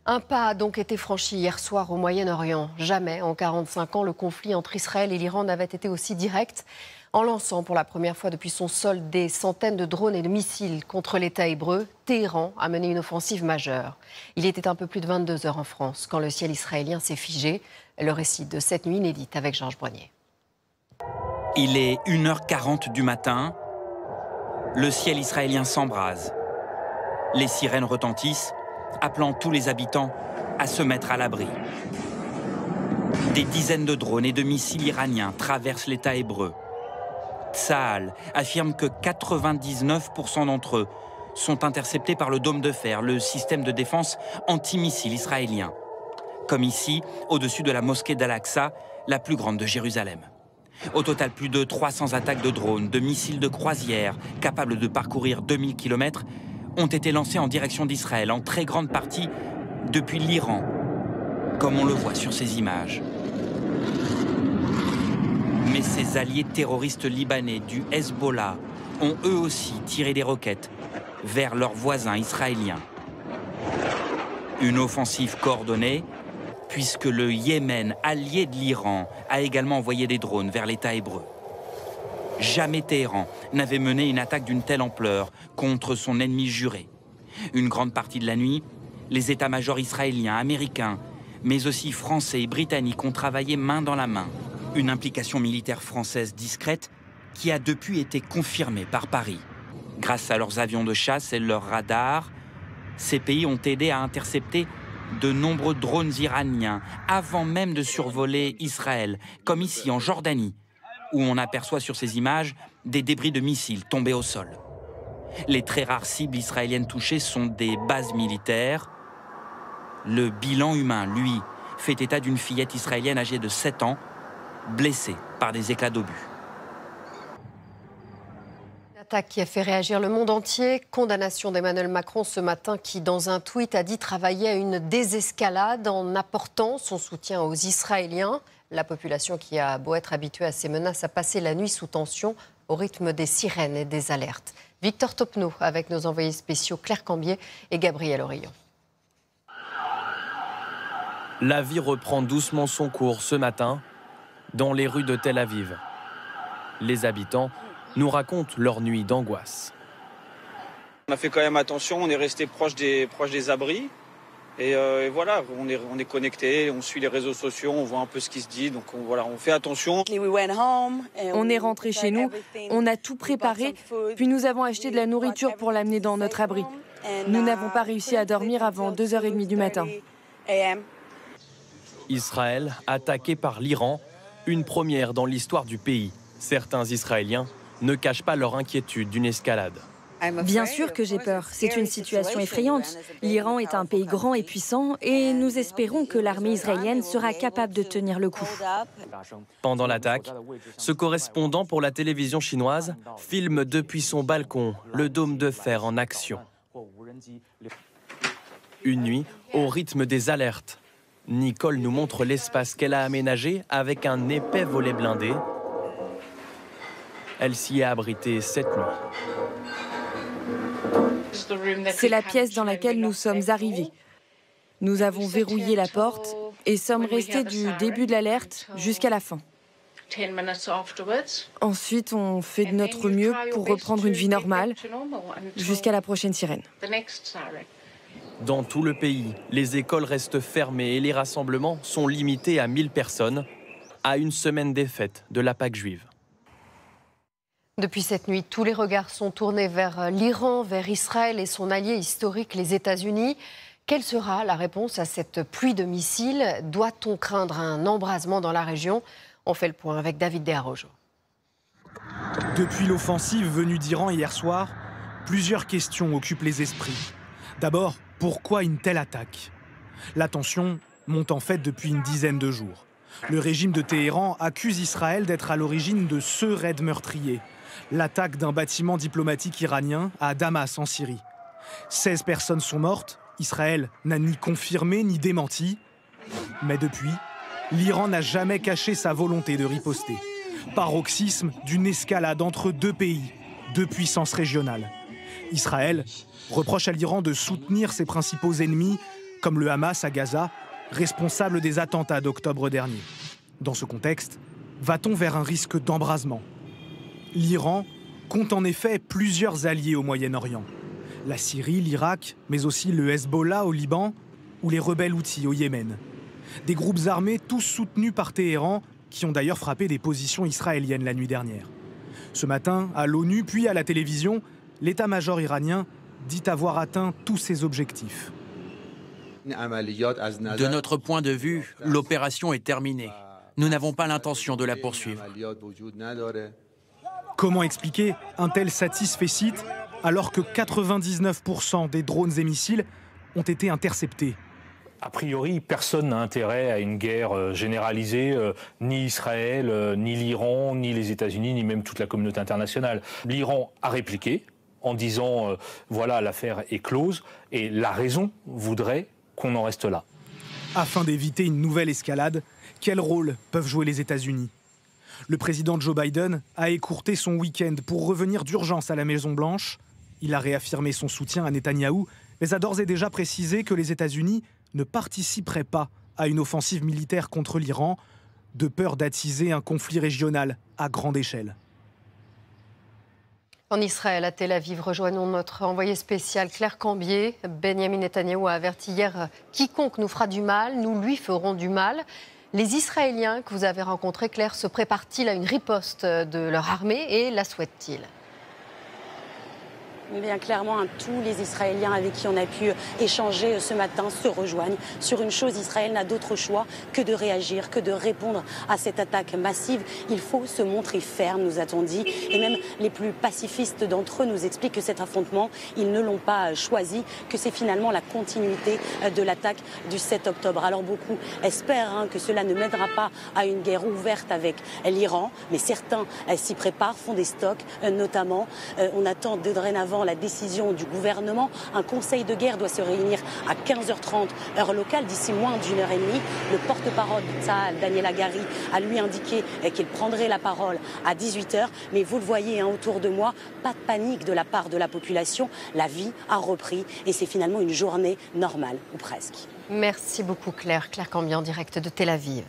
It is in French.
Un pas a donc été franchi hier soir au Moyen-Orient. Jamais en 45 ans, le conflit entre Israël et l'Iran n'avait été aussi direct. En lançant pour la première fois depuis son sol des centaines de drones et de missiles contre l'État hébreu, Téhéran a mené une offensive majeure. Il était un peu plus de 22 heures en France quand le ciel israélien s'est figé. Le récit de cette nuit inédite avec Georges Brenier. Il est 1h40 du matin. Le ciel israélien s'embrase. Les sirènes retentissent, appelant tous les habitants à se mettre à l'abri. Des dizaines de drones et de missiles iraniens traversent l'État hébreu. Tsahal affirme que 99% d'entre eux sont interceptés par le dôme de fer, le système de défense antimissile israélien. Comme ici, au-dessus de la mosquée d'Al-Aqsa, la plus grande de Jérusalem. Au total, plus de 300 attaques de drones, de missiles de croisière, capables de parcourir 2000 km, ont été lancées en direction d'Israël, en très grande partie depuis l'Iran, comme on le voit sur ces images. Mais ces alliés terroristes libanais du Hezbollah ont eux aussi tiré des roquettes vers leurs voisins israéliens. Une offensive coordonnée, puisque le Yémen, allié de l'Iran, a également envoyé des drones vers l'État hébreu. Jamais Téhéran n'avait mené une attaque d'une telle ampleur contre son ennemi juré. Une grande partie de la nuit, les états-majors israéliens, américains, mais aussi français et britanniques ont travaillé main dans la main. Une implication militaire française discrète qui a depuis été confirmée par Paris. Grâce à leurs avions de chasse et leurs radars, ces pays ont aidé à intercepter de nombreux drones iraniens avant même de survoler Israël, comme ici en Jordanie, où on aperçoit sur ces images des débris de missiles tombés au sol. Les très rares cibles israéliennes touchées sont des bases militaires. Le bilan humain, lui, fait état d'une fillette israélienne âgée de 7 ans, blessée par des éclats d'obus. Une attaque qui a fait réagir le monde entier. Condamnation d'Emmanuel Macron ce matin qui, dans un tweet, a dit travailler à une désescalade en apportant son soutien aux Israéliens. La population qui a beau être habituée à ces menaces a passé la nuit sous tension au rythme des sirènes et des alertes. Victor Topneau avec nos envoyés spéciaux Claire Cambier et Gabriel Orillon. La vie reprend doucement son cours ce matin dans les rues de Tel Aviv. Les habitants nous racontent leur nuit d'angoisse. On a fait quand même attention, on est resté proche des abris. Et voilà, on est connecté, on suit les réseaux sociaux, on voit un peu ce qui se dit, donc on fait attention. On est rentré chez nous, on a tout préparé, puis nous avons acheté de la nourriture pour l'amener dans notre abri. Nous n'avons pas réussi à dormir avant 2h30 du matin. Israël, attaqué par l'Iran, une première dans l'histoire du pays. Certains Israéliens ne cachent pas leur inquiétude d'une escalade. Bien sûr que j'ai peur, c'est une situation effrayante. L'Iran est un pays grand et puissant et nous espérons que l'armée israélienne sera capable de tenir le coup. Pendant l'attaque, ce correspondant pour la télévision chinoise filme depuis son balcon le dôme de fer en action. Une nuit au rythme des alertes. Nicole nous montre l'espace qu'elle a aménagé avec un épais volet blindé. Elle s'y est abritée cette nuit. C'est la pièce dans laquelle nous sommes arrivés. Nous avons verrouillé la porte et sommes restés du début de l'alerte jusqu'à la fin. Ensuite, on fait de notre mieux pour reprendre une vie normale jusqu'à la prochaine sirène. Dans tout le pays, les écoles restent fermées et les rassemblements sont limités à 1000 personnes, à une semaine des fêtes de la Pâque juive. Depuis cette nuit, tous les regards sont tournés vers l'Iran, vers Israël et son allié historique, les États-Unis. Quelle sera la réponse à cette pluie de missiles? Doit-on craindre un embrasement dans la région? On fait le point avec David Desarrojo. Depuis l'offensive venue d'Iran hier soir, plusieurs questions occupent les esprits. D'abord, pourquoi une telle attaque? La tension monte en fait depuis une dizaine de jours. Le régime de Téhéran accuse Israël d'être à l'origine de ce raid meurtrier, l'attaque d'un bâtiment diplomatique iranien à Damas en Syrie. 16 personnes sont mortes, Israël n'a ni confirmé ni démenti. Mais depuis, l'Iran n'a jamais caché sa volonté de riposter. Paroxysme d'une escalade entre deux pays, deux puissances régionales. Israël reproche à l'Iran de soutenir ses principaux ennemis comme le Hamas à Gaza, responsable des attentats d'octobre dernier. Dans ce contexte, va-t-on vers un risque d'embrasement? L'Iran compte en effet plusieurs alliés au Moyen-Orient. La Syrie, l'Irak, mais aussi le Hezbollah au Liban ou les rebelles Houthis au Yémen. Des groupes armés tous soutenus par Téhéran, qui ont d'ailleurs frappé des positions israéliennes la nuit dernière. Ce matin, à l'ONU puis à la télévision, l'état-major iranien dit avoir atteint tous ses objectifs. De notre point de vue, l'opération est terminée. Nous n'avons pas l'intention de la poursuivre. Comment expliquer un tel satisfecit alors que 99% des drones et missiles ont été interceptés? A priori, personne n'a intérêt à une guerre généralisée, ni Israël, ni l'Iran, ni les États-Unis, ni même toute la communauté internationale. L'Iran a répliqué en disant voilà, l'affaire est close, et la raison voudrait qu'on en reste là. Afin d'éviter une nouvelle escalade, quel rôle peuvent jouer les États-Unis? Le président Joe Biden a écourté son week-end pour revenir d'urgence à la Maison-Blanche. Il a réaffirmé son soutien à Netanyahou, mais a d'ores et déjà précisé que les États-Unis ne participeraient pas à une offensive militaire contre l'Iran, de peur d'attiser un conflit régional à grande échelle. En Israël, à Tel Aviv, rejoignons notre envoyé spécial Claire Cambier. Benjamin Netanyahou a averti hier « Quiconque nous fera du mal, nous lui ferons du mal ». Les Israéliens que vous avez rencontrés, Claire, se préparent-ils à une riposte de leur armée et la souhaitent-ils ? Bien clairement, tous les Israéliens avec qui on a pu échanger ce matin se rejoignent sur une chose: Israël n'a d'autre choix que de réagir, que de répondre à cette attaque massive. Il faut se montrer ferme, nous a-t-on dit. Et même les plus pacifistes d'entre eux nous expliquent que cet affrontement, ils ne l'ont pas choisi, que c'est finalement la continuité de l'attaque du 7 octobre. Alors beaucoup espèrent que cela ne mènera pas à une guerre ouverte avec l'Iran, mais certains s'y préparent, font des stocks notamment. On attend dorénavant la décision du gouvernement. Un conseil de guerre doit se réunir à 15h30 heure locale, d'ici moins d'une heure et demie. Le porte-parole de Tsahal, Daniel Hagari, a lui indiqué qu'il prendrait la parole à 18h. Mais vous le voyez autour de moi, pas de panique de la part de la population. La vie a repris et c'est finalement une journée normale, ou presque. Merci beaucoup Claire. Claire Cambier en direct de Tel Aviv.